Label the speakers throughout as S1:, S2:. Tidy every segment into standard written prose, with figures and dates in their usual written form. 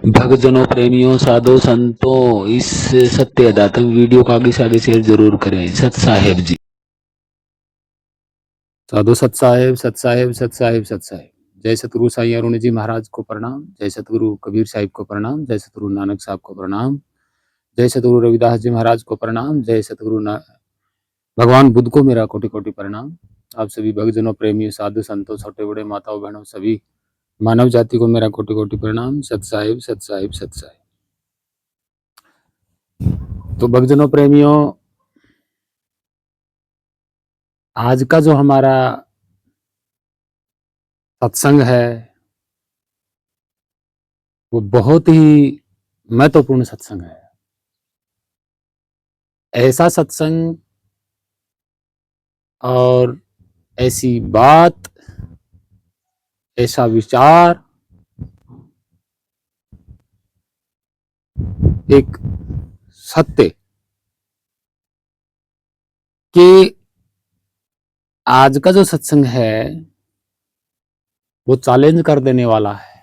S1: भक्तजनों, प्रेमियों, साधु संतों, इस सत्य अध्यात्म वीडियो को आगे से आगे शेयर जरूर करें। सत साहेब जी। साधु सत साहेब, सत साहेब, सत साहेब, सत साहेब। जय सतगुरु साईं अरुण जी महाराज को प्रणाम। जय सतगुरु कबीर साहिब को प्रणाम। जय सतगुरु नानक साहब को प्रणाम। जय सतगुरु रविदास जी महाराज को प्रणाम। जय सतगुरु भगवान बुद्ध को मेरा कोटि कोटि प्रणाम। आप सभी भक्तजनों, प्रेमियों, साधु संतों, छोटे बड़े, माताओं बहनों, सभी मानव जाति को मेरा कोटि कोटि प्रणाम। सत साहिब, सत साहिब, सत साहिब। तो भक्तजनों, प्रेमियों, आज का जो हमारा सत्संग है वो बहुत ही महत्वपूर्ण सत्संग है। ऐसा सत्संग और ऐसी बात, ऐसा विचार, एक सत्य कि आज का जो सत्संग है वो चैलेंज कर देने वाला है।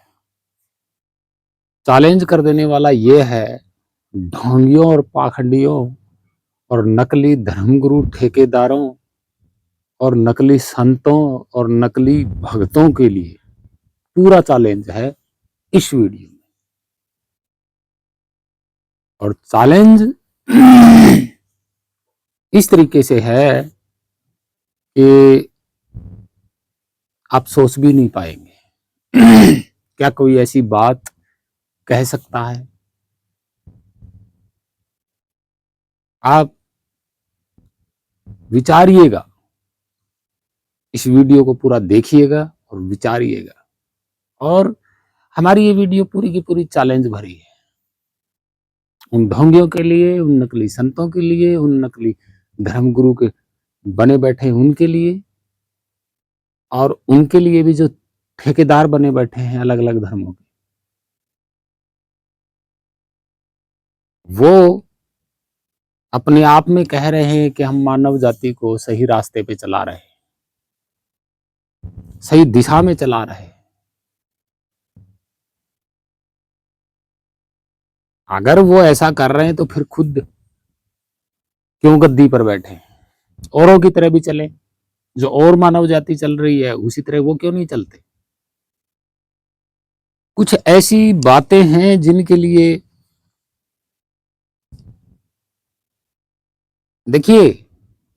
S1: चैलेंज कर देने वाला ये है ढोंगियों और पाखंडियों और नकली धर्मगुरु ठेकेदारों और नकली संतों और नकली भक्तों के लिए पूरा चैलेंज है इस वीडियो में। और चैलेंज इस तरीके से है कि आप सोच भी नहीं पाएंगे। क्या कोई ऐसी बात कह सकता है? आप विचारिएगा, इस वीडियो को पूरा देखिएगा और विचारिएगा। और हमारी ये वीडियो पूरी की पूरी चैलेंज भरी है उन ढोंगियों के लिए, उन नकली संतों के लिए, उन नकली धर्मगुरु के बने बैठे उनके लिए, और उनके लिए भी जो ठेकेदार बने बैठे हैं अलग अलग धर्मों के, वो अपने आप में कह रहे हैं कि हम मानव जाति को सही रास्ते पे चला रहे हैं, सही दिशा में चला रहे हैं। अगर वो ऐसा कर रहे हैं तो फिर खुद क्यों गद्दी पर बैठे? औरों की तरह भी चले। जो और मानव जाति चल रही है उसी तरह वो क्यों नहीं चलते? कुछ ऐसी बातें हैं जिनके लिए, देखिए,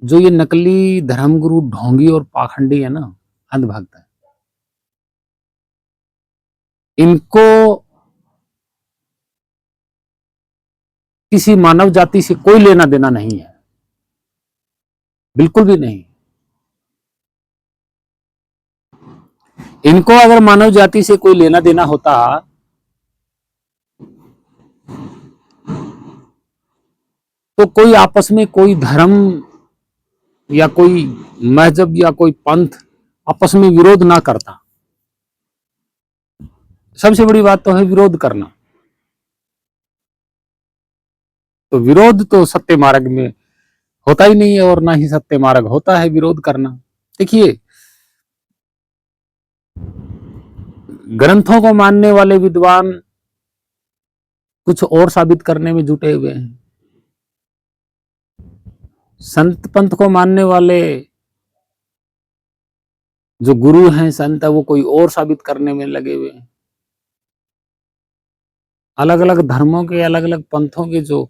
S1: जो ये नकली धर्मगुरु ढोंगी और पाखंडी है ना, अंधभक्त है, इनको किसी मानव जाति से कोई लेना देना नहीं है, बिल्कुल भी नहीं। इनको अगर मानव जाति से कोई लेना देना होता तो कोई आपस में कोई धर्म या कोई मजहब या कोई पंथ आपस में विरोध ना करता। सबसे बड़ी बात तो है विरोध करना। तो विरोध तो सत्य मार्ग में होता ही नहीं है, और ना ही सत्य मार्ग होता है विरोध करना। देखिए, ग्रंथों को मानने वाले विद्वान कुछ और साबित करने में जुटे हुए हैं। संत पंथ को मानने वाले जो गुरु हैं, संत है, वो कोई और साबित करने में लगे हुए हैं। अलग अलग धर्मों के, अलग अलग पंथों के जो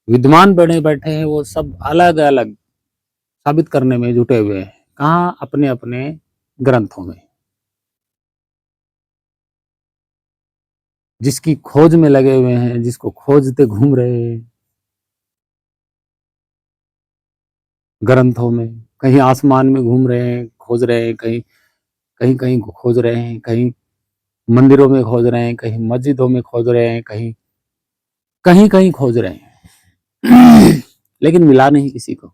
S1: विद्वान बने बैठे हैं वो सब अलग अलग साबित करने में जुटे हुए हैं। कहाँ? अपने अपने ग्रंथों में, जिसकी खोज में लगे हुए हैं, जिसको खोजते घूम रहे हैं ग्रंथों में। कहीं आसमान में घूम रहे हैं, खोज रहे हैं, कहीं कहीं कहीं खोज रहे हैं, कहीं मंदिरों में खोज रहे हैं, कहीं मस्जिदों में खोज रहे हैं, कहीं कहीं कहीं खोज रहे हैं, लेकिन मिला नहीं किसी को।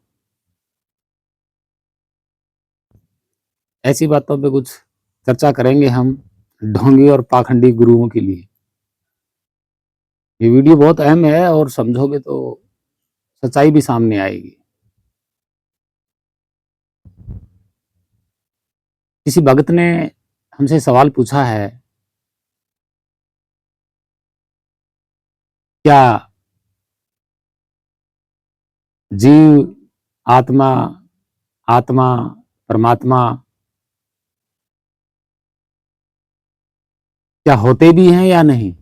S1: ऐसी बातों पे कुछ चर्चा करेंगे हम, ढोंगी और पाखंडी गुरुओं के लिए। ये वीडियो बहुत अहम है और समझोगे तो सच्चाई भी सामने आएगी। किसी भगत ने हमसे सवाल पूछा है क्या जीव, आत्मा, आत्मा, परमात्मा क्या होते भी हैं या नहीं?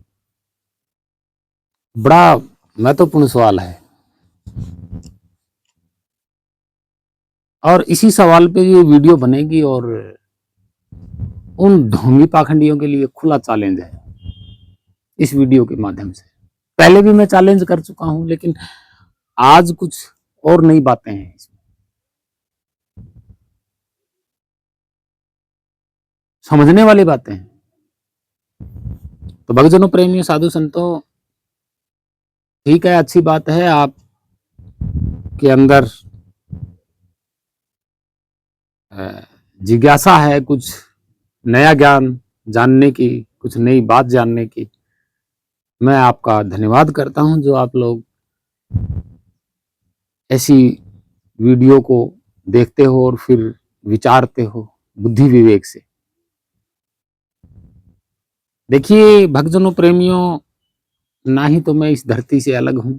S1: बड़ा महत्वपूर्ण सवाल है। और इसी सवाल पे ये वीडियो बनेगी और उन ढोंगी पाखंडियों के लिए खुला चैलेंज है इस वीडियो के माध्यम से। पहले भी मैं चैलेंज कर चुका हूं, लेकिन आज कुछ और नई बातें हैं इसमें, समझने वाली बातें हैं। तो भक्तजनों, प्रेमियों, साधु संतों, ठीक है, अच्छी बात है, आप के अंदर जिज्ञासा है कुछ नया ज्ञान जानने की, कुछ नई बात जानने की। मैं आपका धन्यवाद करता हूं जो आप लोग ऐसी वीडियो को देखते हो और फिर विचारते हो बुद्धि विवेक से। देखिए भक्तजनों, प्रेमियों, ना ही तो मैं इस धरती से अलग हूं,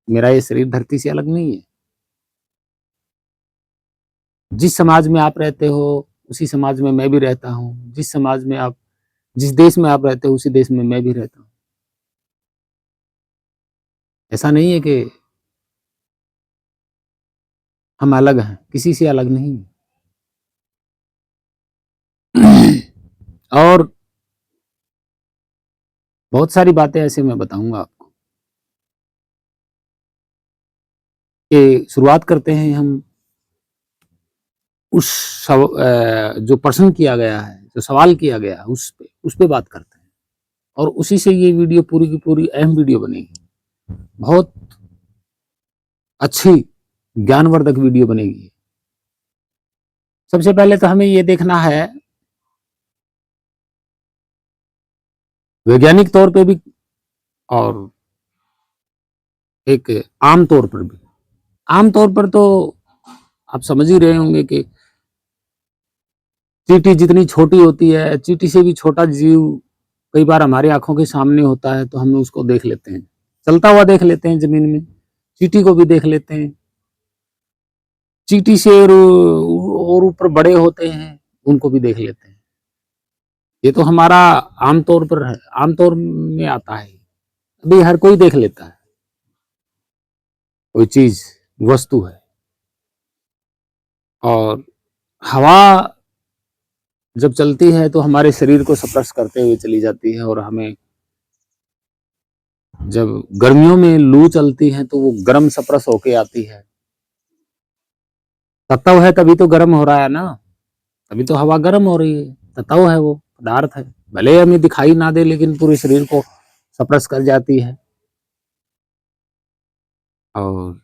S1: मेरा ये शरीर धरती से अलग नहीं है। जिस समाज में आप रहते हो उसी समाज में मैं भी रहता हूं, जिस देश में आप रहते हो उसी देश में मैं भी रहता हूं। ऐसा नहीं है कि हम अलग हैं, किसी से अलग नहीं है। और बहुत सारी बातें ऐसे मैं बताऊंगा आपको। कि शुरुआत करते हैं हम उस जो प्रश्न किया गया है, जो सवाल किया गया है, उस पे बात करते हैं और उसी से ये वीडियो पूरी की पूरी अहम वीडियो बनेगी। बहुत अच्छी ज्ञानवर्धक वीडियो बनेगी। सबसे पहले तो हमें ये देखना है वैज्ञानिक तौर पे भी और एक आम तौर पर भी। आम तौर पर तो आप समझ ही रहे होंगे कि चींटी जितनी छोटी होती है, चींटी से भी छोटा जीव कई बार हमारी आंखों के सामने होता है तो हम उसको देख लेते हैं, चलता हुआ देख लेते हैं जमीन में, चींटी को भी देख लेते हैं। चींटी से और ऊपर बड़े होते हैं उनको भी देख लेते हैं। ये तो हमारा आमतौर पर है, आमतौर में आता है। अभी हर कोई देख लेता है, कोई चीज वस्तु है। और हवा जब चलती है तो हमारे शरीर को स्पर्श करते हुए चली जाती है और हमें जब गर्मियों में लू चलती है तो वो गर्म स्पर्श होके आती है। तत्व है तभी तो गर्म हो रहा है ना, तभी तो हवा गर्म हो रही है। तत्व है, वो पदार्थ है, भले हमें दिखाई ना दे लेकिन पूरे शरीर को स्पर्श कर जाती है। और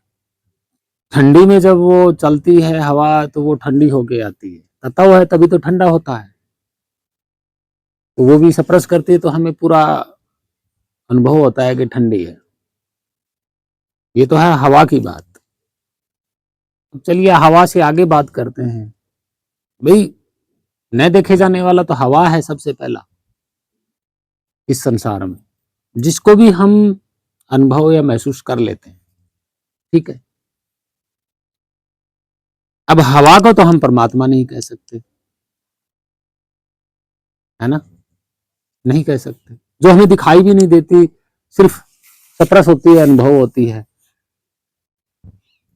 S1: ठंडी में जब वो चलती है हवा तो वो ठंडी होके आती है, तत्व है तभी तो ठंडा होता है। तो वो भी स्पर्श करती है तो हमें पूरा अनुभव होता है कि ठंडी है। ये तो है हवा की बात। चलिए हवा से आगे बात करते हैं। भाई न देखे जाने वाला तो हवा है सबसे पहला इस संसार में, जिसको भी हम अनुभव या महसूस कर लेते हैं। ठीक है, अब हवा को तो हम परमात्मा नहीं कह सकते, है ना, नहीं कह सकते। जो हमें दिखाई भी नहीं देती, सिर्फ स्पर्श होती है, अनुभव होती है।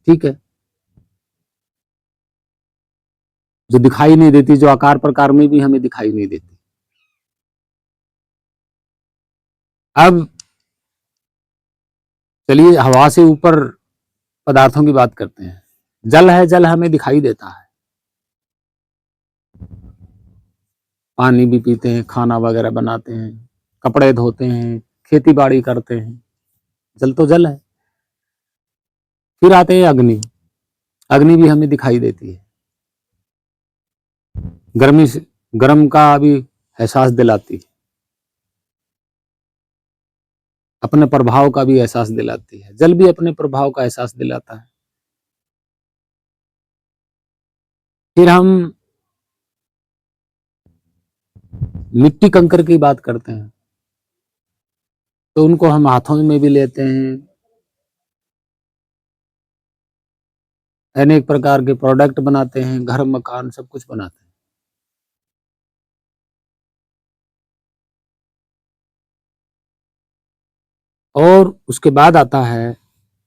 S1: ठीक है, जो दिखाई नहीं देती, जो आकार प्रकार में भी हमें दिखाई नहीं देती। अब चलिए हवा से ऊपर पदार्थों की बात करते हैं। जल है, जल हमें दिखाई देता है, पानी भी पीते हैं, खाना वगैरह बनाते हैं, कपड़े धोते हैं, खेती बाड़ी करते हैं, जल तो जल है। फिर आते हैं अग्नि, अग्नि भी हमें दिखाई देती है, गर्मी से गर्म का भी एहसास दिलाती है, अपने प्रभाव का भी एहसास दिलाती है। जल भी अपने प्रभाव का एहसास दिलाता है। फिर हम मिट्टी कंकर की बात करते हैं तो उनको हम हाथों में भी लेते हैं, अनेक प्रकार के प्रोडक्ट बनाते हैं, घर मकान सब कुछ बनाते हैं। और उसके बाद आता है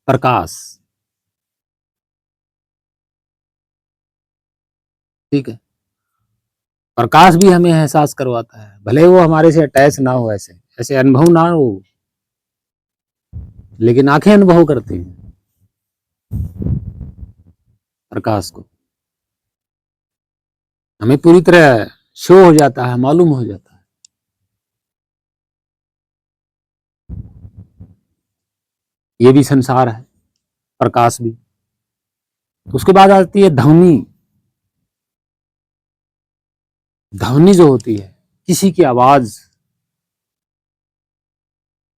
S1: प्रकाश। ठीक है, प्रकाश भी हमें एहसास करवाता है, भले वो हमारे से अटैच ना हो, ऐसे ऐसे अनुभव ना हो, लेकिन आंखें अनुभव करती हैं प्रकाश को। हमें पूरी तरह शो हो जाता है, मालूम हो जाता है। ये भी संसार है, प्रकाश भी। तो उसके बाद आती है ध्वनि। ध्वनि जो होती है, किसी की आवाज,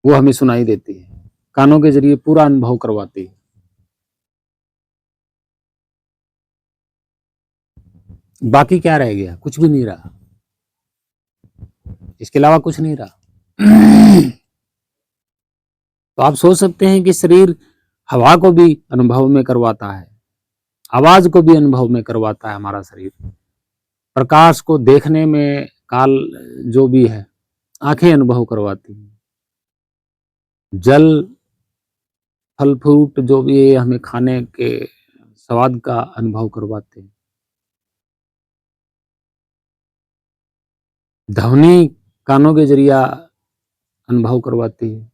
S1: वो हमें सुनाई देती है, कानों के जरिए पूरा अनुभव करवाती है। बाकी क्या रह गया? कुछ भी नहीं रहा, इसके अलावा कुछ नहीं रहा। तो आप सोच सकते हैं कि शरीर हवा को भी अनुभव में करवाता है, आवाज को भी अनुभव में करवाता है हमारा शरीर, प्रकाश को देखने में काल जो भी है, आंखें अनुभव करवाती हैं, जल, फल फ्रूट जो भी है हमें खाने के स्वाद का अनुभव करवाते हैं। ध्वनि कानों के जरिया अनुभव करवाती है।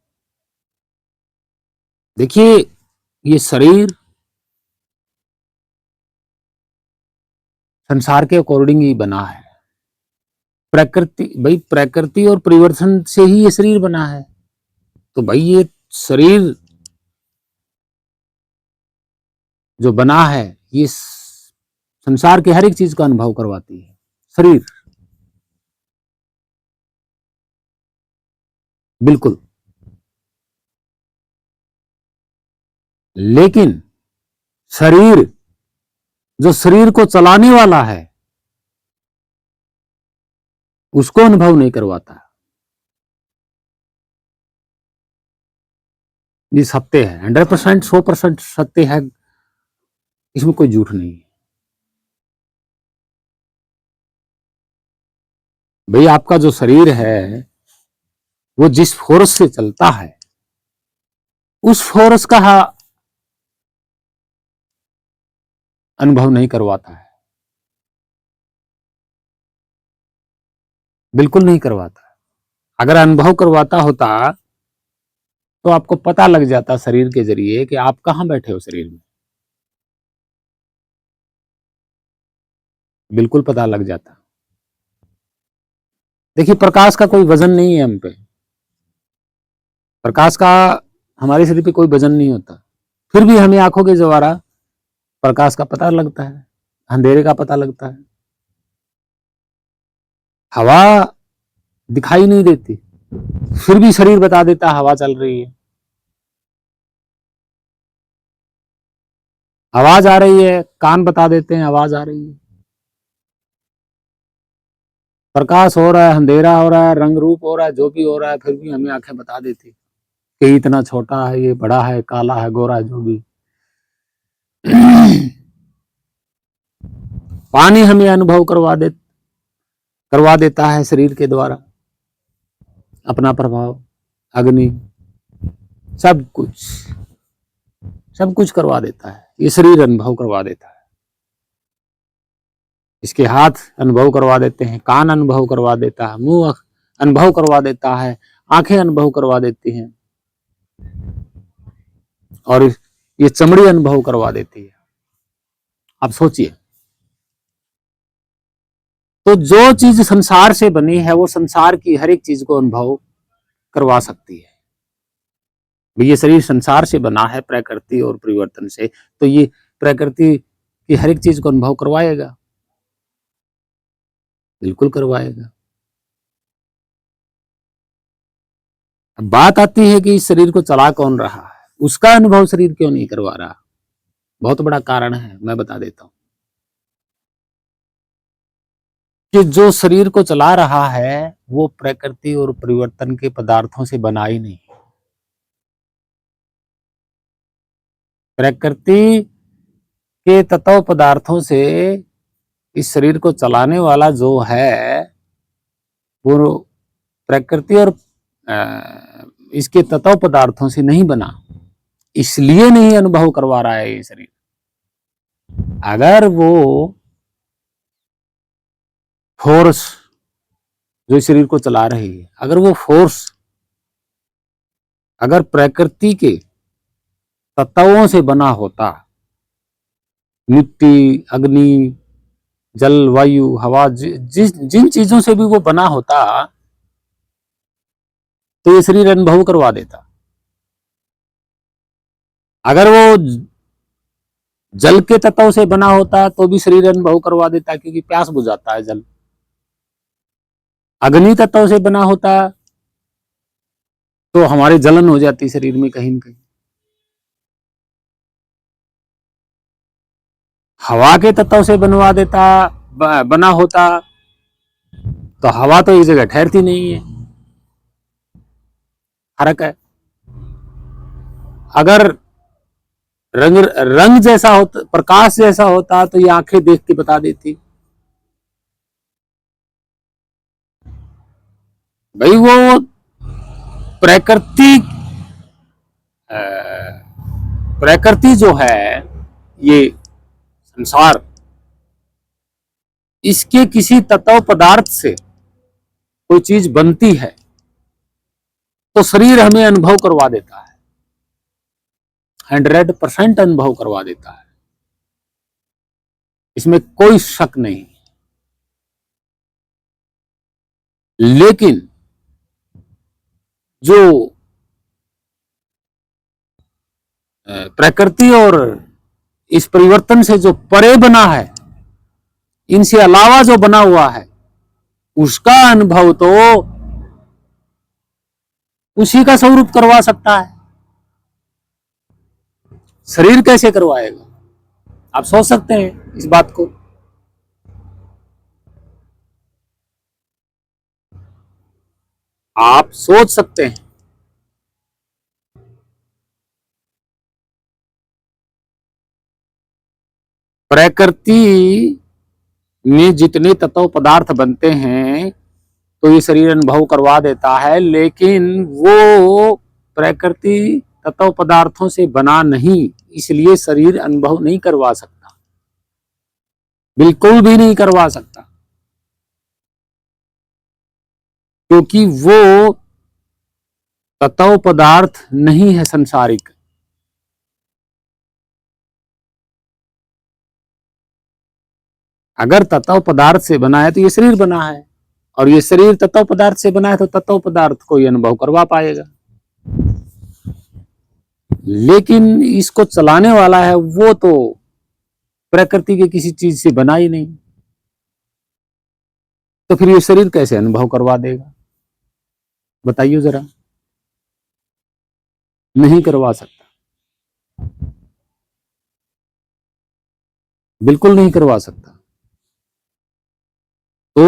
S1: देखिए, ये शरीर संसार के अकॉर्डिंग ही बना है। प्रकृति, भाई प्रकृति और परिवर्तन से ही ये शरीर बना है। तो भाई ये शरीर जो बना है, ये संसार के हर एक चीज का अनुभव करवाती है शरीर। बिल्कुल। लेकिन शरीर, जो शरीर को चलाने वाला है, उसको अनुभव नहीं करवाता। ये सत्य है, 100%, 100% सत्य है, इसमें कोई झूठ नहीं है। भाई आपका जो शरीर है, वो जिस फोर्स से चलता है, उस फोर्स का अनुभव नहीं करवाता है, बिल्कुल नहीं करवाता। अगर अनुभव करवाता होता तो आपको पता लग जाता शरीर के जरिए कि आप कहां बैठे हो शरीर में, बिल्कुल पता लग जाता। देखिए, प्रकाश का कोई वजन नहीं है हम पे, प्रकाश का हमारे शरीर पे कोई वजन नहीं होता, फिर भी हमें आंखों के द्वारा प्रकाश का पता लगता है, अंधेरे का पता लगता है। हवा दिखाई नहीं देती, फिर भी शरीर बता देता हवा चल रही है। आवाज आ रही है, कान बता देते हैं आवाज आ रही है। प्रकाश हो रहा है, अंधेरा हो रहा है, रंग रूप हो रहा है, जो भी हो रहा है, फिर भी हमें आंखें बता देती कि इतना छोटा है, ये बड़ा है, काला है, गोरा है, जो भी। पानी हमें अनुभव करवा देता है शरीर के द्वारा अपना प्रभाव, अग्नि, सब कुछ, सब कुछ करवा देता है, ये शरीर अनुभव करवा देता है। इसके हाथ अनुभव करवा देते हैं, कान अनुभव करवा देता है, मुंह अनुभव करवा देता है, आंखें अनुभव करवा देती हैं, और ये चमड़ी अनुभव करवा देती है। आप सोचिए, तो जो चीज संसार से बनी है, वो संसार की हर एक चीज को अनुभव करवा सकती है। ये शरीर संसार से बना है, प्रकृति और परिवर्तन से, तो ये प्रकृति की हर एक चीज को अनुभव करवाएगा, बिल्कुल करवाएगा। अब बात आती है कि इस शरीर को चला कौन रहा है, उसका अनुभव शरीर क्यों नहीं करवा रहा? बहुत बड़ा कारण है, मैं बता देता हूं कि जो शरीर को चला रहा है, वो प्रकृति और परिवर्तन के पदार्थों से बना ही नहीं, प्रकृति के तत्व पदार्थों से इस शरीर को चलाने वाला जो है वो प्रकृति और इसके तत्व पदार्थों से नहीं बना, इसलिए नहीं अनुभव करवा रहा है ये शरीर। अगर वो फोर्स जो शरीर को चला रही है, अगर वो फोर्स अगर प्रकृति के तत्वों से बना होता, मिट्टी, अग्नि, जल, वायु, हवा, जिन चीजों से भी वो बना होता, तो ये शरीर अनुभव करवा देता। अगर वो जल के तत्व से बना होता तो भी शरीर अनुभव करवा देता, क्योंकि प्यास बुझाता है जल। अग्नि तत्व से बना होता तो हमारी जलन हो जाती शरीर में कहीं न कहीं। हवा के तत्व से बनवा देता, बना होता तो हवा तो एक जगह ठहरती नहीं है, फर्क है। अगर रंग जैसा होता, प्रकाश जैसा होता तो ये आंखें देख के बता देती। भाई वो प्रकृति जो है, ये संसार, इसके किसी तत्व पदार्थ से कोई चीज बनती है तो शरीर हमें अनुभव करवा देता है, 100% अनुभव करवा देता है, इसमें कोई शक नहीं। लेकिन जो प्रकृति और इस परिवर्तन से जो परे बना है, इनसे अलावा जो बना हुआ है, उसका अनुभव तो उसी का स्वरूप करवा सकता है। शरीर कैसे करवाएगा? आप सोच सकते हैं इस बात को? आप सोच सकते हैं प्रकृति में जितने तत्व पदार्थ बनते हैं तो ये शरीर अनुभव करवा देता है, लेकिन वो प्रकृति तत्व पदार्थों से बना नहीं, इसलिए शरीर अनुभव नहीं करवा सकता, बिल्कुल भी नहीं करवा सकता, क्योंकि वो तत्व पदार्थ नहीं है संसारिक। अगर तत्व पदार्थ से बना है तो ये शरीर बना है, और ये शरीर तत्व पदार्थ से बना है तो तत्व पदार्थ को ये अनुभव करवा पाएगा। लेकिन इसको चलाने वाला है वो तो प्रकृति के किसी चीज से बना ही नहीं, तो फिर ये शरीर कैसे अनुभव करवा देगा? बताइए जरा। नहीं करवा सकता, बिल्कुल नहीं करवा सकता। तो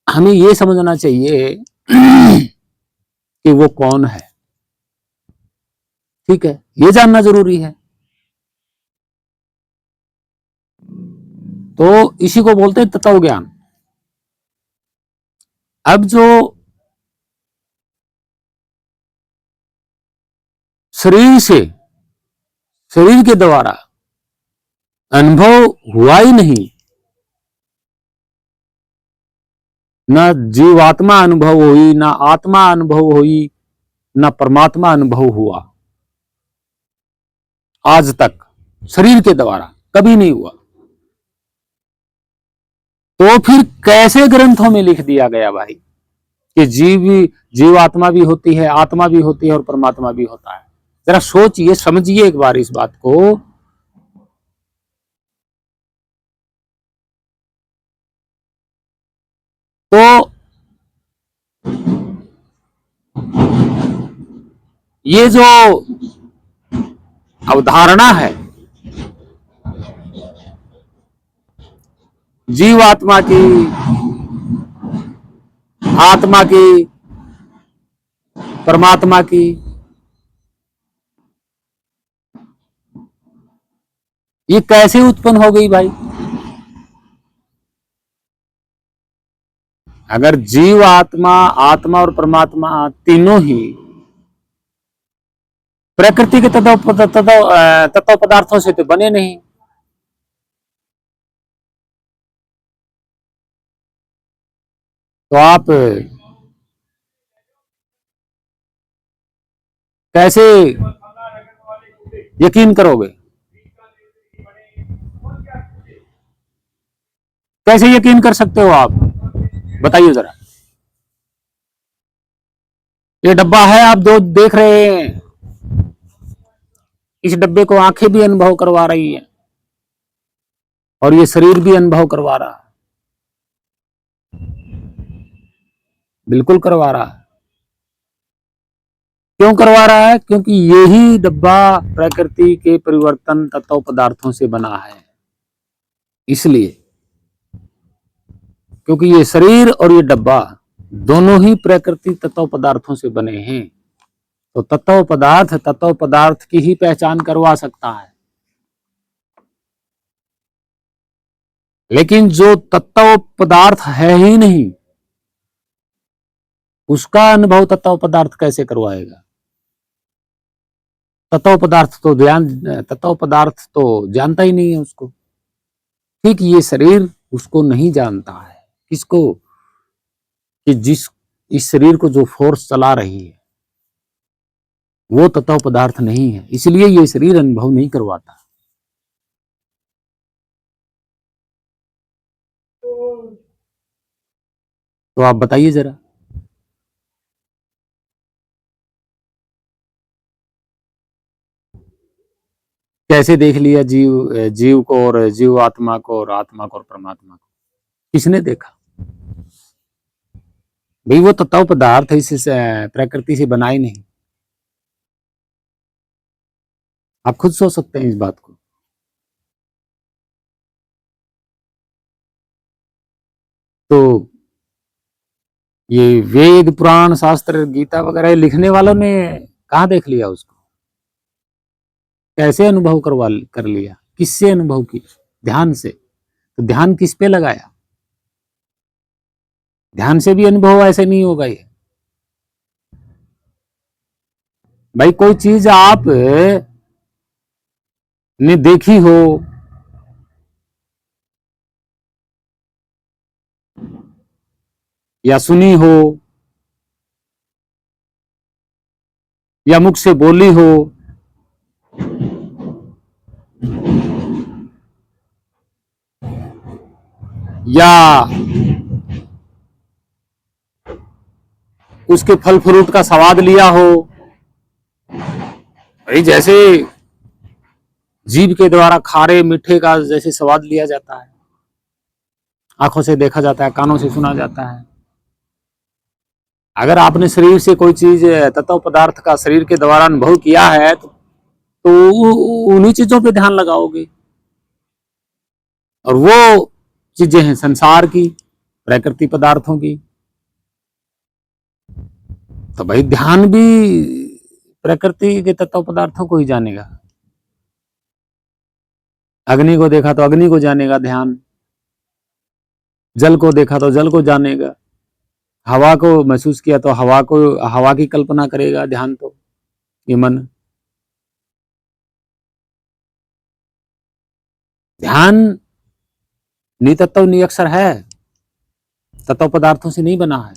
S1: हमें ये समझना चाहिए कि वो कौन है, ठीक है, ये जानना जरूरी है। तो इसी को बोलते हैं तत्व ज्ञान। अब जो शरीर से, शरीर के द्वारा अनुभव हुआ ही नहीं, ना जीवात्मा अनुभव हुई, ना आत्मा अनुभव हुई, ना परमात्मा अनुभव हुआ, आज तक शरीर के द्वारा कभी नहीं हुआ। तो फिर कैसे ग्रंथों में लिख दिया गया भाई कि जीवात्मा भी होती है, आत्मा भी होती है और परमात्मा भी होता है? जरा सोचिए, समझिए एक बार इस बात को। तो ये जो अवधारणा है जीवात्मा की, आत्मा की, परमात्मा की, ये कैसे उत्पन्न हो गई भाई? अगर जीव आत्मा, आत्मा और परमात्मा तीनों ही प्रकृति के तत्व पदार्थों से तो बने नहीं, तो आप कैसे यकीन करोगे? कैसे यकीन कर सकते हो आप? बताइए जरा। ये डब्बा है, आप दो देख रहे हैं, इस डब्बे को आंखें भी अनुभव करवा रही है और ये शरीर भी अनुभव करवा रहा है। बिल्कुल करवा रहा है। क्यों करवा रहा है? क्योंकि यही डब्बा प्रकृति के परिवर्तन तत्व पदार्थों से बना है। इसलिए, क्योंकि ये शरीर और ये डब्बा दोनों ही प्रकृति तत्व पदार्थों से बने हैं, तो तत्व पदार्थ की ही पहचान करवा सकता है। लेकिन जो तत्व पदार्थ है ही नहीं, उसका अनुभव तत्व पदार्थ कैसे करवाएगा? तत्व पदार्थ तो जानता ही नहीं है उसको। ठीक, ये शरीर उसको नहीं जानता है। किसको? कि इस शरीर को जो फोर्स चला रही है वो तत्व पदार्थ नहीं है, इसलिए ये शरीर अनुभव नहीं करवाता। तो आप बताइए जरा। कैसे देख लिया जीव को और जीव आत्मा को और आत्मा को और परमात्मा को? किसने देखा भाई? वो तत्व पदार्थ इस प्रकृति से बना ही नहीं। आप खुद सोच सकते हैं इस बात को। तो ये वेद पुराण शास्त्र गीता वगैरह लिखने वालों ने कहाँ देख लिया उसको? कैसे अनुभव कर लिया? किससे अनुभव की? ध्यान से। तो ध्यान किस पे लगाया? ध्यान से भी अनुभव ऐसे नहीं होगा ये भाई। कोई चीज आप ने देखी हो या सुनी हो या मुख से बोली हो, या उसके फल फ्रूट का स्वाद लिया हो, भाई जैसे जीभ के द्वारा खारे मीठे का जैसे स्वाद लिया जाता है, आंखों से देखा जाता है, कानों से सुना जाता है। अगर आपने शरीर से कोई चीज तत्व पदार्थ का शरीर के द्वारा अनुभव किया है तो उन्हीं चीजों पे ध्यान लगाओगे। और वो चीजें हैं संसार की, प्रकृति पदार्थों की। तो भाई ध्यान भी प्रकृति के तत्व पदार्थों को ही जानेगा। अग्नि को देखा तो अग्नि को जानेगा ध्यान, जल को देखा तो जल को जानेगा, हवा को महसूस किया तो हवा की कल्पना करेगा ध्यान। तो ये मन ध्यान नितत्व निअक्षर है, तत्व पदार्थों से नहीं बना है।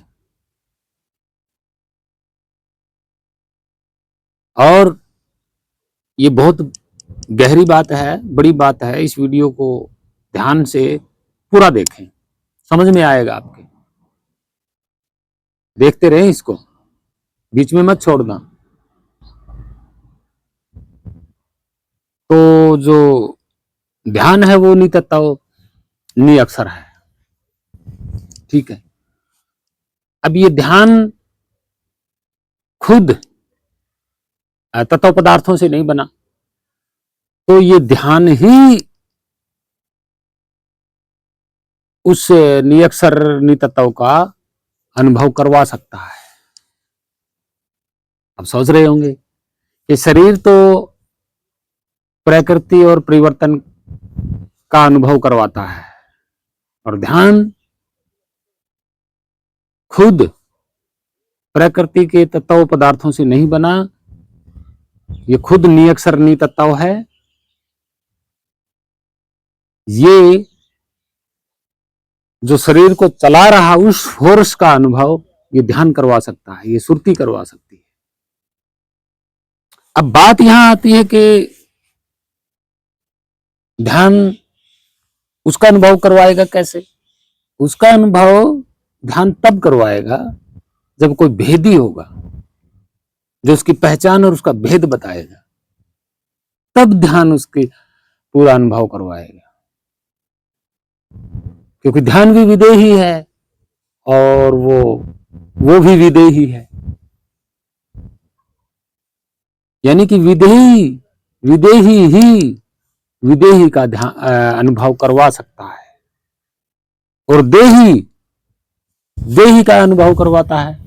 S1: और ये बहुत गहरी बात है, बड़ी बात है। इस वीडियो को ध्यान से पूरा देखें, समझ में आएगा आपके। देखते रहें इसको, बीच में मत छोड़ना। तो जो ध्यान है वो नितत्व निअक्षर है, ठीक है। अब ये ध्यान खुद तत्व पदार्थों से नहीं बना, तो ये ध्यान ही उस निअक्षर नितत्व का अनुभव करवा सकता है। अब सोच रहे होंगे कि शरीर तो प्रकृति और परिवर्तन का अनुभव करवाता है। और ध्यान खुद प्रकृति के तत्व पदार्थों से नहीं बना, ये खुद निअक्षर नितत्व है। ये जो शरीर को चला रहा उस फोर्स का अनुभव ये ध्यान करवा सकता है, ये सुरती करवा सकती है। अब बात यहां आती है कि ध्यान उसका अनुभव करवाएगा कैसे? उसका अनुभव ध्यान तब करवाएगा जब कोई भेदी होगा जो उसकी पहचान और उसका भेद बताएगा, तब ध्यान उसकी पूरा अनुभव करवाएगा। क्योंकि ध्यान भी विदेही है और वो भी विदेही है। यानी कि विदेही ही विदेही का अनुभव करवा सकता है और देही का अनुभव करवाता है।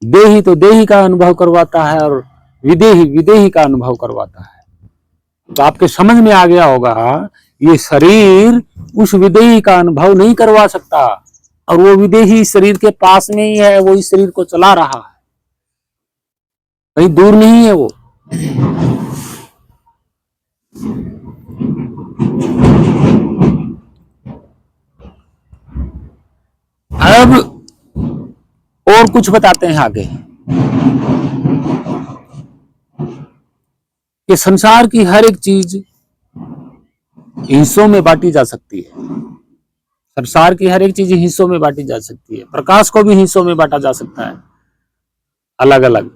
S1: देही तो देही का अनुभव करवाता है और विदेही का अनुभव करवाता है। तो आपके समझ में आ गया होगा, ये शरीर उस विदेही का अनुभव नहीं करवा सकता और वो विदेही शरीर के पास में ही है, वो इस शरीर को चला रहा है, कहीं दूर नहीं है वो। अब और कुछ बताते हैं आगे कि संसार की हर एक चीज हिस्सों में बांटी जा सकती है। संसार की हर एक चीज हिस्सों में बांटी जा सकती है। प्रकाश को भी हिस्सों में बांटा जा सकता है, अलग अलग।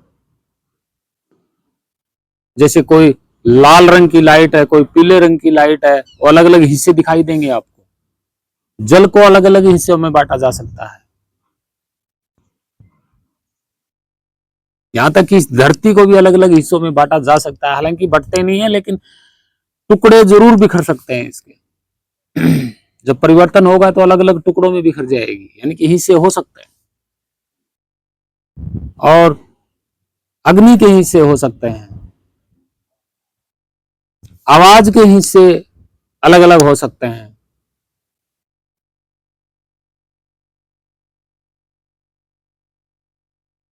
S1: जैसे कोई लाल रंग की लाइट है, कोई पीले रंग की लाइट है, वो अलग अलग हिस्से दिखाई देंगे आपको। जल को अलग अलग हिस्सों में बांटा जा सकता है। यहां तक कि इस धरती को भी अलग अलग हिस्सों में बांटा जा सकता है। हालांकि बंटते नहीं है, लेकिन टुकड़े जरूर बिखर सकते हैं इसके। जब परिवर्तन होगा तो अलग अलग टुकड़ों में बिखर जाएगी, यानी कि हिस्से हो सकते हैं। और अग्नि के हिस्से हो सकते हैं, आवाज के हिस्से अलग अलग हो सकते हैं।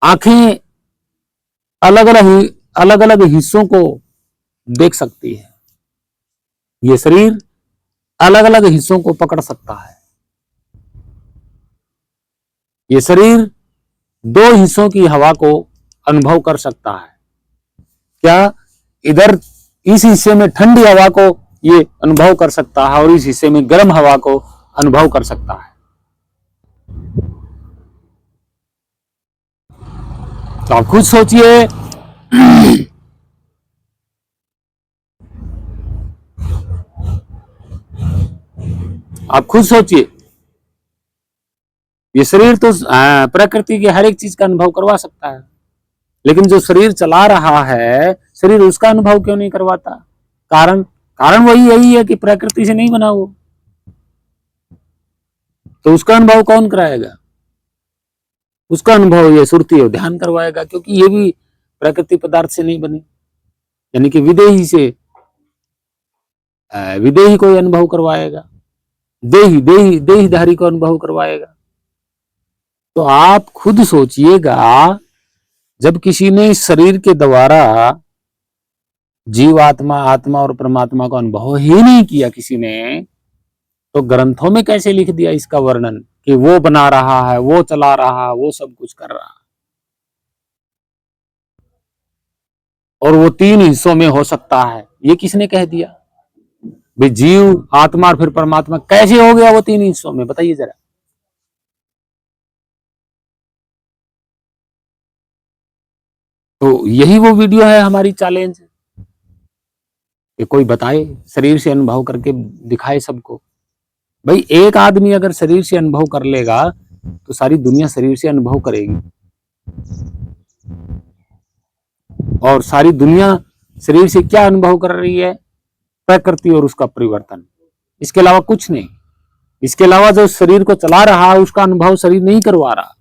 S1: आंखें अलग अलग हिस्सों को देख सकती है। ये शरीर अलग अलग हिस्सों को पकड़ सकता है। ये शरीर दो हिस्सों की हवा को अनुभव कर सकता है। क्या इधर इस हिस्से में ठंडी हवा को ये अनुभव कर सकता है और इस हिस्से में गर्म हवा को अनुभव कर सकता है। तो आप खुद सोचिए, आप खुद सोचिए, ये शरीर तो प्रकृति की हर एक चीज का अनुभव करवा सकता है, लेकिन जो शरीर चला रहा है, शरीर उसका अनुभव क्यों नहीं करवाता? कारण वही यही है कि प्रकृति से नहीं बना वो। तो उसका अनुभव कौन कराएगा? उसका अनुभव ये सुरती और ध्यान करवाएगा, क्योंकि ये भी प्रकृति पदार्थ से नहीं बने। यानी कि विदेही को अनुभव करवाएगा, देहीधारी को अनुभव करवाएगा। तो आप खुद सोचिएगा, जब किसी ने शरीर के द्वारा जीव आत्मा और परमात्मा का अनुभव ही नहीं किया किसी ने, तो ग्रंथों में कैसे लिख दिया इसका वर्णन कि वो बना रहा है, वो चला रहा है, वो सब कुछ कर रहा है। और वो तीन हिस्सों में हो सकता है, ये किसने कह दिया? भाई जीव आत्मा और फिर परमात्मा कैसे हो गया वो तीन हिस्सों में? बताइए जरा। तो यही वो वीडियो है हमारी चैलेंज, कि कोई बताए, शरीर से अनुभव करके दिखाए सबको। भाई एक आदमी अगर शरीर से अनुभव कर लेगा तो सारी दुनिया शरीर से अनुभव करेगी, और सारी दुनिया शरीर से क्या अनुभव कर रही है? प्रकृति और उसका परिवर्तन, इसके अलावा कुछ नहीं। इसके अलावा जो शरीर को चला रहा है उसका अनुभव शरीर नहीं करवा रहा,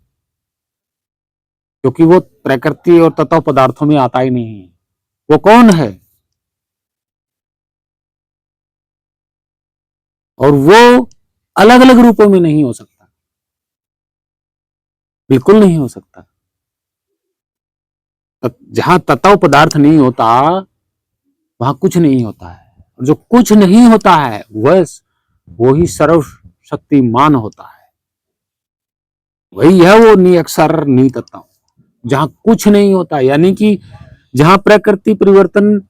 S1: क्योंकि वो प्रकृति और तत्व पदार्थों में आता ही नहीं है। वो कौन है? और वो अलग अलग रूपों में नहीं हो सकता, बिल्कुल नहीं हो सकता। जहां तत्व पदार्थ नहीं होता वहां कुछ नहीं होता है, और जो कुछ नहीं होता है वो ही सर्वशक्तिमान होता है। वही है वो निअक्षर नितत्व, जहां कुछ नहीं होता, यानी कि जहां प्रकृति परिवर्तन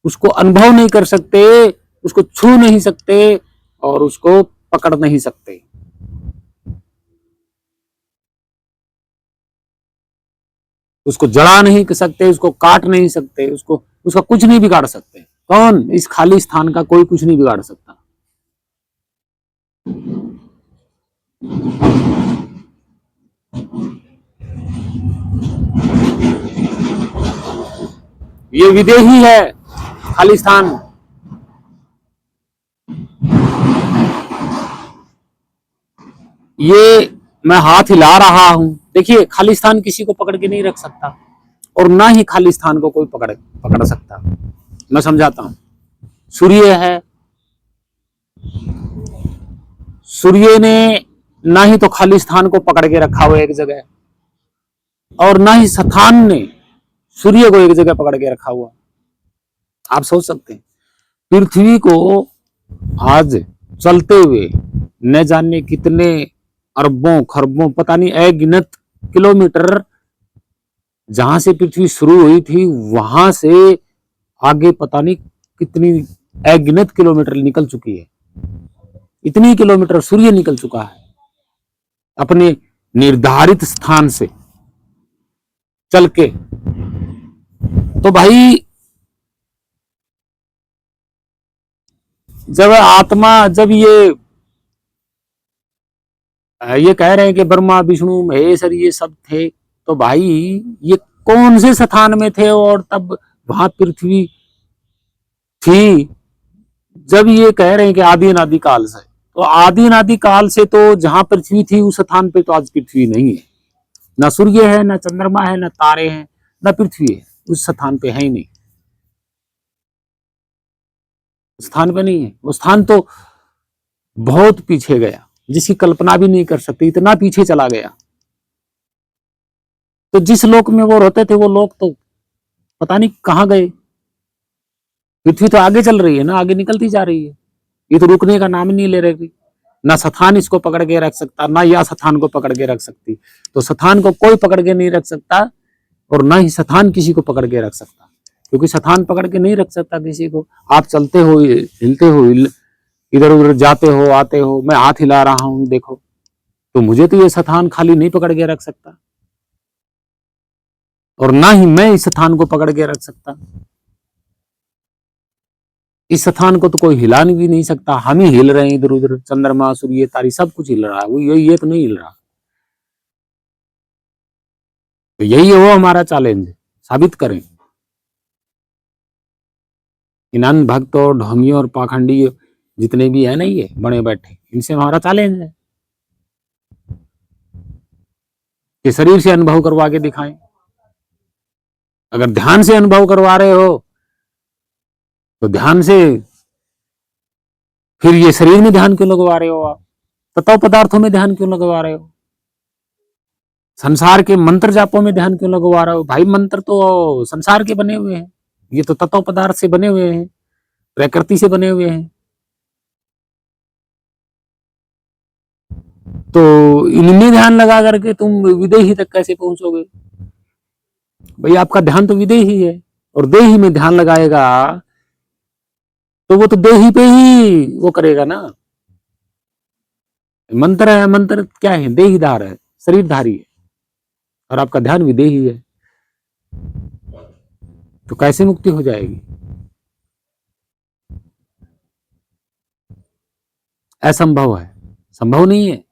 S1: उसको अनुभव नहीं कर सकते, उसको छू नहीं सकते और उसको पकड़ नहीं सकते। उसको जला नहीं सकते, उसको काट नहीं सकते, उसको उसका कुछ नहीं बिगाड़ सकते। कौन? इस खाली स्थान का कोई कुछ नहीं बिगाड़ सकता। ये विदेही है खाली स्थान। ये मैं हाथ हिला रहा हूं, देखिए खाली स्थान किसी को पकड़ के नहीं रख सकता, और ना ही खाली स्थान को कोई पकड़ पकड़ सकता। मैं समझाता हूं। सूर्य है, सूर्य ने ना ही तो खाली स्थान को पकड़ के रखा हुआ एक जगह, और ना ही स्थान ने सूर्य को एक जगह पकड़ के रखा हुआ। आप सोच सकते हैं पृथ्वी को आज चलते हुए न जाने कितने अरबों खरबों पता नहीं अगिनत किलोमीटर, जहां से पृथ्वी शुरू हुई थी वहां से आगे पता नहीं कितनी अगिनत किलोमीटर निकल चुकी है। इतनी किलोमीटर सूर्य निकल चुका है अपने निर्धारित स्थान से चल के। तो भाई जब आत्मा, जब ये कह रहे हैं कि ब्रह्मा विष्णु महेश्वर ये सब थे, तो भाई ये कौन से स्थान में थे और तब वहां पृथ्वी थी? जब ये कह रहे हैं कि आदि अनादि काल से, तो आदि अनादि काल से तो जहां पृथ्वी थी उस स्थान पे तो आज पृथ्वी नहीं है। ना सूर्य है, ना चंद्रमा है, ना तारे हैं, ना पृथ्वी है, उस स्थान पे है ही नहीं। स्थान पे नहीं है, वो स्थान तो बहुत पीछे गया, जिसकी कल्पना भी नहीं कर सकते, इतना पीछे चला गया। तो जिस लोक में वो रहते थे वो लोग तो पता नहीं कहां गए। पृथ्वी तो आगे चल रही है ना, आगे निकलती जा रही है, ये तो रुकने का नाम ही नहीं ले रही। ना स्थान इसको पकड़ के रख सकता, ना या स्थान को पकड़ के रख सकती। तो स्थान को कोई पकड़ के नहीं रख सकता, और ना ही स्थान किसी को पकड़ के रख सकता, क्योंकि स्थान पकड़ के नहीं रख सकता किसी को। आप चलते हो, हिलते हो, इधर उधर जाते हो, आते हो, मैं हाथ हिला रहा हूं देखो, तो मुझे तो ये स्थान खाली नहीं पकड़ के रख सकता, और ना ही मैं इस स्थान को पकड़ के रख सकता। इस स्थान को तो कोई हिला भी नहीं सकता, हम ही हिल रहे हैं इधर उधर, चंद्रमा सूर्य तारी सब कुछ हिल रहा है, वो ये तो नहीं हिल रहा। तो यही है वो हमारा चैलेंज, साबित करें। इन भक्त और ढोंगी और पाखंडी जितने भी है ना ये बने बैठे, इनसे हमारा चैलेंज है कि शरीर से अनुभव करवा के दिखाएं। अगर ध्यान से अनुभव करवा रहे हो तो ध्यान से, फिर ये शरीर में ध्यान क्यों लगवा रहे हो? आप तत्व पदार्थों में ध्यान क्यों लगवा रहे हो? संसार के मंत्र जापों में ध्यान क्यों लगवा रहे हो? भाई मंत्र तो संसार के बने हुए हैं, ये तो तत्व पदार्थ से बने हुए हैं, प्रकृति से बने हुए हैं। तो इनमें ध्यान लगा करके तुम विदेही तक कैसे पहुंचोगे? भाई आपका ध्यान तो विदेही है, और देही में ध्यान लगाएगा तो वो तो देही पे ही वो करेगा ना। मंत्र है, मंत्र क्या है? देहीधार है, शरीरधारी है, और आपका ध्यान विदेही है, तो कैसे मुक्ति हो जाएगी? असंभव है, संभव नहीं है।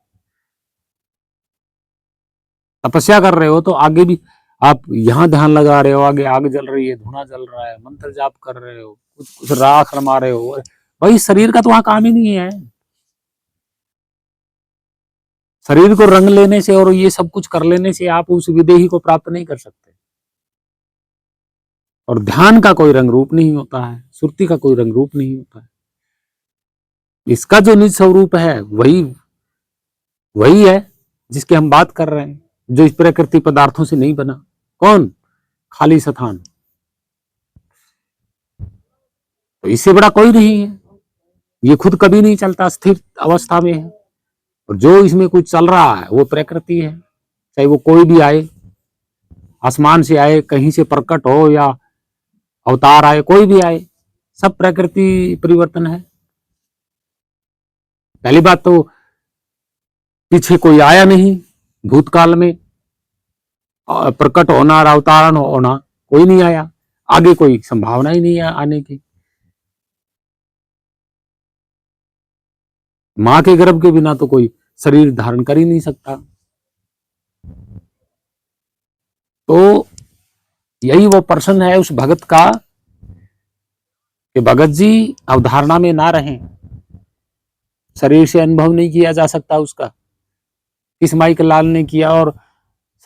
S1: तपस्या कर रहे हो तो आगे भी आप यहां ध्यान लगा रहे हो, आगे आग जल रही है, धुआं जल रहा है, मंत्र जाप कर रहे हो, कुछ कुछ राख रमा रहे हो, भाई शरीर का तो वहां काम ही नहीं है। शरीर को रंग लेने से और ये सब कुछ कर लेने से आप उस विदेही को प्राप्त नहीं कर सकते। और ध्यान का कोई रंग रूप नहीं होता है, सुरती का कोई रंग रूप नहीं होता है। इसका जो निज स्वरूप है वही वही है जिसकी हम बात कर रहे हैं, जो इस प्रकृति पदार्थों से नहीं बना। कौन? खाली स्थान। तो इससे बड़ा कोई नहीं है। ये खुद कभी नहीं चलता, स्थिर अवस्था में है। और जो इसमें कुछ चल रहा है वो प्रकृति है, चाहे वो कोई भी आए, आसमान से आए, कहीं से प्रकट हो या अवतार आए, कोई भी आए, सब प्रकृति परिवर्तन है। पहली बात तो पीछे कोई आया नहीं, भूतकाल में प्रकट होना और अवतारण होना कोई नहीं आया, आगे कोई संभावना ही नहीं है आने की। मां के गर्भ के बिना तो कोई शरीर धारण कर ही नहीं सकता। तो यही वो प्रश्न है उस भगत का कि भगत जी अवधारणा में ना रहें, शरीर से अनुभव नहीं किया जा सकता उसका। किस माई के लाल ने किया, और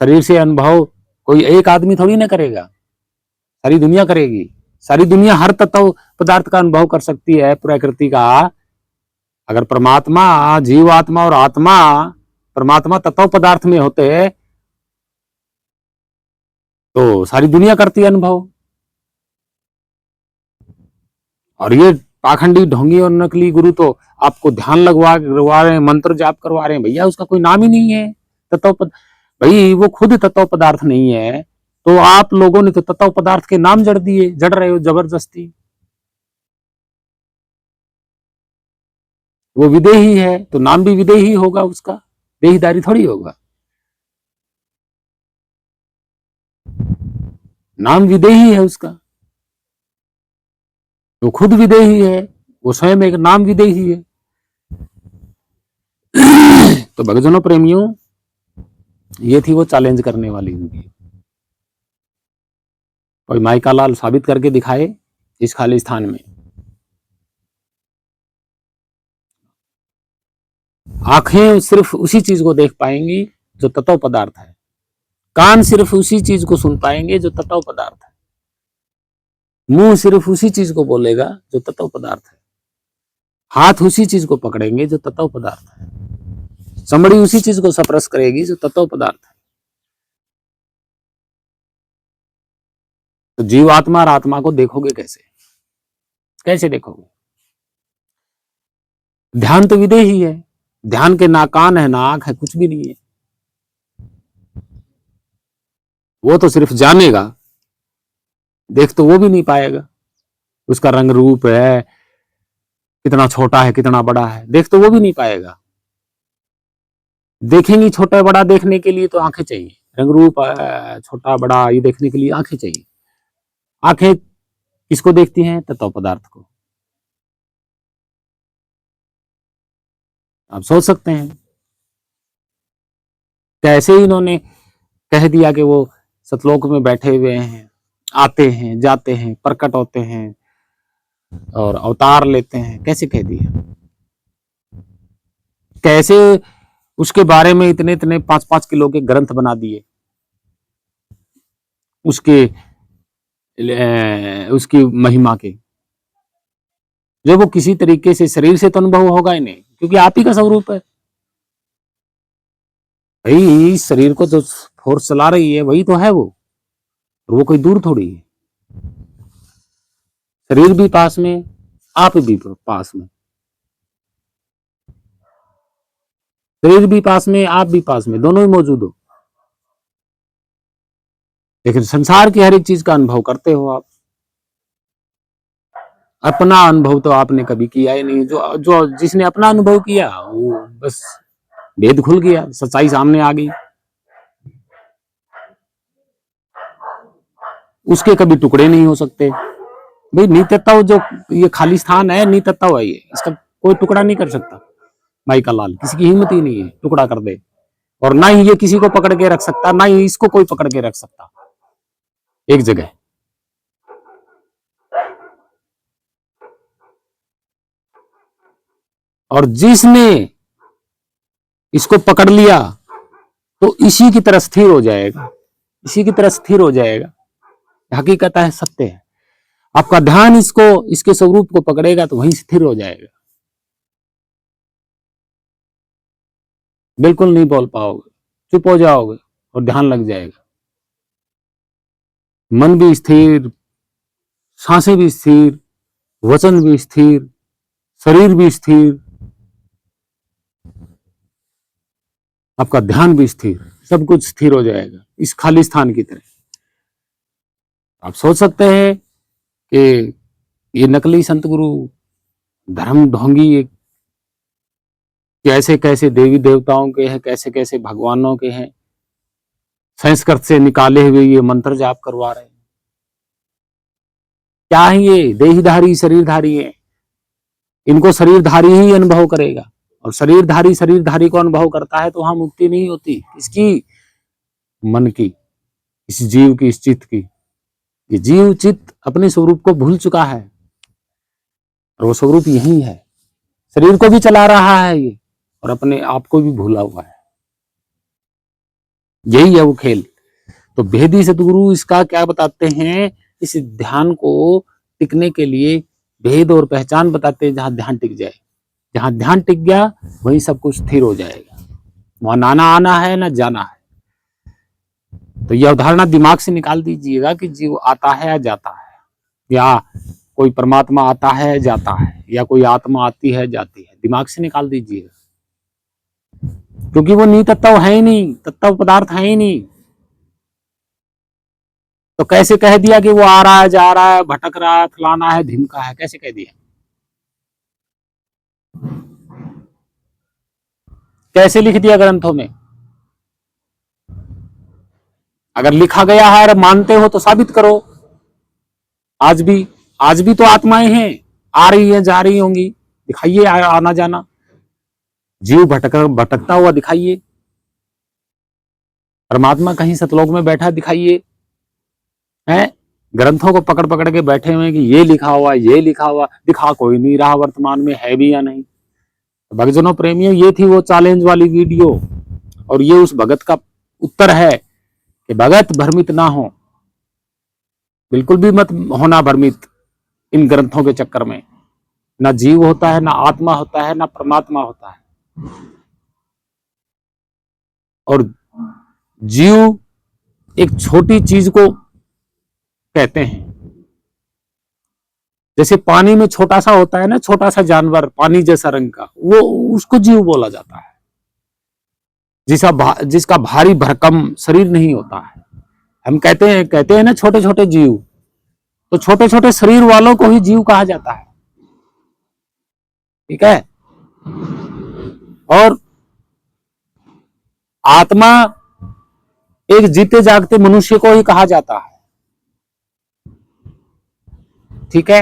S1: शरीर से अनुभव कोई एक आदमी थोड़ी ना करेगा, सारी दुनिया करेगी। सारी दुनिया हर तत्व पदार्थ का अनुभव कर सकती है प्रकृति का। अगर परमात्मा, जीवात्मा और आत्मा, परमात्मा तत्व पदार्थ में होते तो सारी दुनिया करती है अनुभव। और ये पाखंडी, ढोंगी और नकली गुरु तो आपको ध्यान लगवा रहे हैं, मंत्र जाप करवा रहे हैं। भैया उसका कोई नाम ही नहीं है तत्व भाई वो खुद तत्व पदार्थ नहीं है, तो आप लोगों ने तो तत्व पदार्थ के नाम जड़ दिए, जड़ रहे हो जबरदस्ती। वो विदेही है तो नाम भी विदेही होगा उसका, देहीदारी थोड़ी होगा। नाम विदेही है उसका, वो खुद विदेही है, वो स्वयं एक नाम विदेही है। तो भक्तजनों, प्रेमियों, ये थी वो चैलेंज करने वाली वीडियो। कोई माइका लाल साबित करके दिखाए इस खाली स्थान में। आंखें सिर्फ उसी चीज को देख पाएंगी जो तत्व पदार्थ है, कान सिर्फ उसी चीज को सुन पाएंगे जो तत्व पदार्थ है, मुंह सिर्फ उसी चीज को बोलेगा जो तत्व पदार्थ है, हाथ उसी चीज को पकड़ेंगे जो तत्व पदार्थ है, चमड़ी उसी चीज को स्पर्श करेगी जो तत्व पदार्थ है। तो जीवात्मा और आत्मा को देखोगे कैसे? कैसे देखोगे? ध्यान तो विदेही है, ध्यान के ना कान है ना आंख है, कुछ भी नहीं है। वो तो सिर्फ जानेगा, देख तो वो भी नहीं पाएगा। उसका रंग रूप है, कितना छोटा है कितना बड़ा है, देख तो वो भी नहीं पाएगा। देखेंगी छोटा बड़ा देखने के लिए तो आंखें चाहिए, रंग रूप छोटा बड़ा ये देखने के लिए आंखें चाहिए। आंखें किसको देखती हैं? तत्व पदार्थ को। आप सोच सकते हैं कैसे इन्होंने कह दिया कि वो सतलोक में बैठे हुए हैं, आते हैं जाते हैं, प्रकट होते हैं और अवतार लेते हैं। कैसे कह दिया? कैसे उसके बारे में इतने इतने 5-5 किलो के ग्रंथ बना दिए, उसकी महिमा के, जो वो किसी तरीके से शरीर से तो अनुभव होगा ही नहीं, क्योंकि आप ही का स्वरूप है। भाई इस शरीर को जो फोर्स चला रही है वही तो है वो, और वो कोई दूर थोड़ी है। शरीर भी पास में, आप भी पास में, शरीर भी पास में, आप भी पास में, दोनों ही मौजूद हो। लेकिन संसार की हर एक चीज का अनुभव करते हो आप, अपना अनुभव तो आपने कभी किया ही नहीं। जो जो जिसने अपना अनुभव किया वो बस भेद खुल गया, सच्चाई सामने आ गई, उसके कभी टुकड़े नहीं हो सकते। भाई नित्यत्व जो ये खाली स्थान है, नित्यत्व है ये, इसका कोई टुकड़ा नहीं कर सकता। माई का लाल किसी की हिम्मत ही नहीं है टुकड़ा कर दे, और ना ही ये किसी को पकड़ के रख सकता, ना ही इसको कोई पकड़ के रख सकता एक जगह। और जिसने इसको पकड़ लिया तो इसी की तरह स्थिर हो जाएगा, इसी की तरह स्थिर हो जाएगा। हकीकत है, सत्य है। आपका ध्यान इसको, इसके स्वरूप को पकड़ेगा तो वहीं स्थिर हो जाएगा। बिल्कुल नहीं बोल पाओगे, चुप हो जाओगे और ध्यान लग जाएगा। मन भी स्थिर, सांसें भी स्थिर, वचन भी स्थिर, शरीर भी स्थिर, आपका ध्यान भी स्थिर, सब कुछ स्थिर हो जाएगा इस खाली स्थान की तरह। आप सोच सकते हैं कि ये नकली संत गुरु धर्म ढोंगी ये कैसे कैसे देवी देवताओं के हैं, कैसे कैसे भगवानों के हैं, संस्कृत से निकाले हुए ये मंत्र जाप करवा रहे हैं। क्या है ये? देहीधारी शरीरधारी है, इनको शरीरधारी ही अनुभव करेगा, और शरीरधारी को अनुभव करता है तो वहां मुक्ति नहीं होती। इसकी मन की, इस जीव की, इस चित्त की। ये जीव चित्त अपने स्वरूप को भूल चुका है, और वो स्वरूप यही है। शरीर को भी चला रहा है ये, और अपने आप को भी भूला हुआ है। यही है वो खेल। तो भेदी सतगुरु इसका क्या बताते हैं? इस ध्यान को टिकने के लिए भेद और पहचान बताते हैं। जहां ध्यान टिक जाए, जहां ध्यान टिक गया वहीं सब कुछ स्थिर हो जाएगा। वहां नाना आना है ना जाना है। तो यह अवधारणा दिमाग से निकाल दीजिएगा कि जीव आता है या जाता है, या कोई परमात्मा आता है जाता है, या कोई आत्मा आती है जाती है। दिमाग से निकाल दीजिएगा, क्योंकि वो नितत्व है ही नहीं, तत्व पदार्थ है ही नहीं। तो कैसे कह दिया कि वो आ रहा है, जा रहा है, भटक रहा है, फलाना है, ढिमका है? कैसे कह दिया? कैसे लिख दिया ग्रंथों में? अगर लिखा गया है और मानते हो तो साबित करो। आज भी तो आत्माएं हैं, आ रही है, जा रही होंगी, दिखाइए आना जाना। जीव भटकता हुआ दिखाइए, परमात्मा कहीं सतलोक में बैठा दिखाइए। है ग्रंथों को पकड़ पकड़ के बैठे हुए कि ये लिखा हुआ, ये लिखा हुआ, दिखा कोई नहीं रहा वर्तमान में, है भी या नहीं। भक्तजनों प्रेमियों, ये थी वो चैलेंज वाली वीडियो, और ये उस भगत का उत्तर है कि भगत भ्रमित ना हो, बिल्कुल भी मत होना भ्रमित इन ग्रंथों के चक्कर में। ना जीव होता है, ना आत्मा होता है, ना परमात्मा होता है। और जीव एक छोटी चीज को कहते हैं। जैसे पानी में छोटा सा होता है ना, छोटा सा जानवर पानी जैसा रंग का, वो उसको जीव बोला जाता है। जिसका भारी भरकम शरीर नहीं होता है। हम कहते हैं ना छोटे छोटे जीव, तो छोटे छोटे शरीर वालों को ही जीव कहा जाता है। ठीक है। और आत्मा एक जीते जागते मनुष्य को ही कहा जाता है। ठीक है।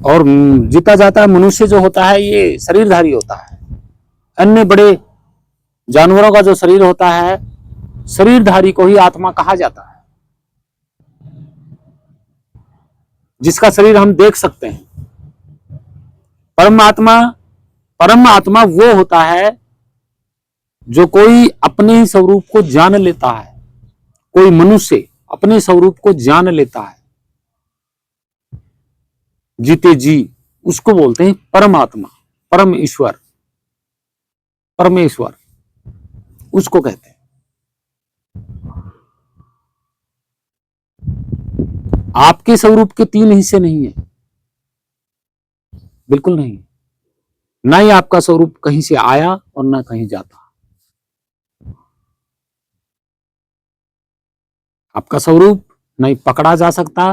S1: और जीता जाता मनुष्य जो होता है ये शरीरधारी होता है। अन्य बड़े जानवरों का जो शरीर होता है, शरीरधारी को ही आत्मा कहा जाता है, जिसका शरीर हम देख सकते हैं। परम आत्मा वो होता है जो कोई अपने स्वरूप को जान लेता है। कोई मनुष्य अपने स्वरूप को जान लेता है, जीते जी, उसको बोलते हैं परमात्मा, परम ईश्वर, परमेश्वर उसको कहते हैं। आपके स्वरूप के तीन हिस्से नहीं है, बिल्कुल नहीं। ना ही आपका स्वरूप कहीं से आया और ना कहीं जाता। आपका स्वरूप नहीं पकड़ा जा सकता,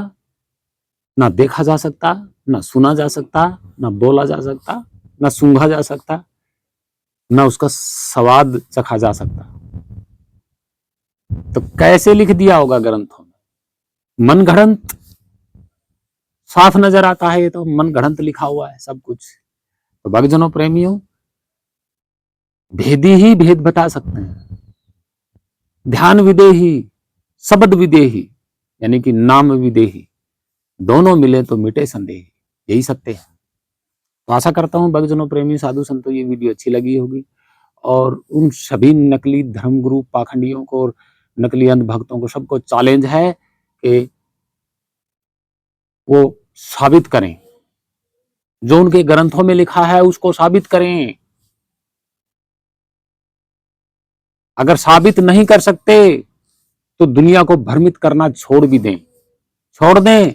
S1: ना देखा जा सकता, ना सुना जा सकता, ना बोला जा सकता, ना सूंघा जा सकता, ना उसका स्वाद चखा जा सकता। तो कैसे लिख दिया होगा ग्रंथों में? मन घड़ंत साफ नजर आता है। ये तो मन घड़ंत लिखा हुआ है सब कुछ। तो भक्तजनों प्रेमियों, भेदी ही भेद बता सकते हैं। ध्यान विदेही, शब्द विदेही, यानी कि नाम विदेही, दोनों मिले तो मिटे संदेह। यही सत्य है। तो आशा करता हूं भक्तजनों प्रेमी साधु संतों ये वीडियो अच्छी लगी होगी, और उन सभी नकली धर्मगुरु पाखंडियों को और नकली अंध भक्तों को सबको चैलेंज है कि वो साबित करें, जो उनके ग्रंथों में लिखा है उसको साबित करें। अगर साबित नहीं कर सकते तो दुनिया को भ्रमित करना छोड़ भी दें, छोड़ दें।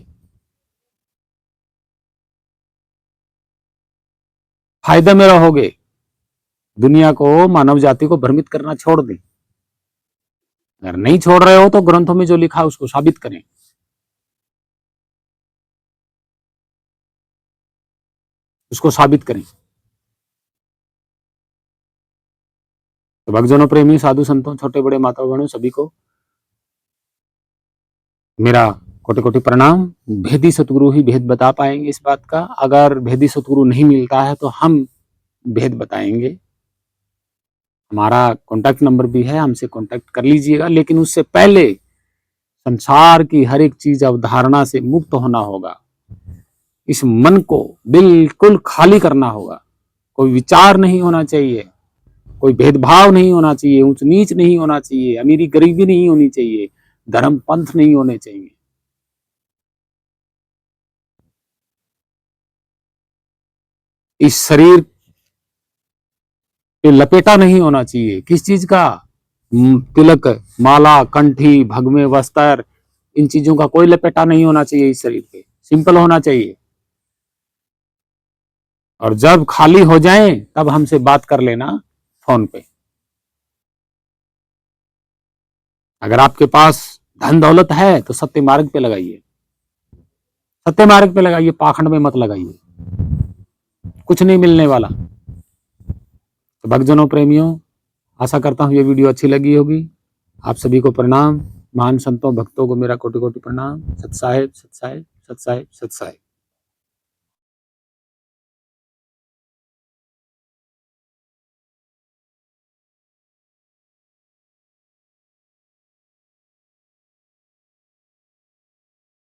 S1: फायदे में रहोगे। दुनिया को, मानव जाति को भ्रमित करना छोड़ दें। अगर नहीं छोड़ रहे हो तो ग्रंथों में जो लिखा है उसको साबित करें। उसको साबित करें। तो भक्तजनों, प्रेमी, साधु संतों, छोटे बड़े माता बहनों, सभी को मेरा कोटि कोटि प्रणाम। भेदी सतगुरु ही भेद बता पाएंगे इस बात का। अगर भेदी सतगुरु नहीं मिलता है तो हम भेद बताएंगे। हमारा कॉन्टैक्ट नंबर भी है, हमसे कॉन्टैक्ट कर लीजिएगा। लेकिन उससे पहले संसार की हर एक चीज अवधारणा से मुक्त होना होगा। इस मन को बिल्कुल खाली करना होगा। कोई विचार नहीं होना चाहिए, कोई भेदभाव नहीं होना चाहिए, ऊंच नीच नहीं होना चाहिए, अमीरी गरीबी नहीं होनी चाहिए, धर्म पंथ नहीं होने चाहिए। इस शरीर पे लपेटा नहीं होना चाहिए किस चीज का, तिलक, माला, कंठी, भगमे, वस्त्र, इन चीजों का कोई लपेटा नहीं होना चाहिए इस शरीर पे। सिंपल होना चाहिए। और जब खाली हो जाएं तब हमसे बात कर लेना फोन पे। अगर आपके पास धन दौलत है तो सत्य मार्ग पे लगाइए, सत्य मार्ग पे लगाइए, पाखंड में मत लगाइए, कुछ नहीं मिलने वाला। तो भक्तजनों, प्रेमियों, आशा करता हूं ये वीडियो अच्छी लगी होगी। आप सभी को प्रणाम। महान संतों, भक्तों को मेरा कोटि कोटि प्रणाम। सत साहिब, सत साहिब, सत साहिब, सत साहिब।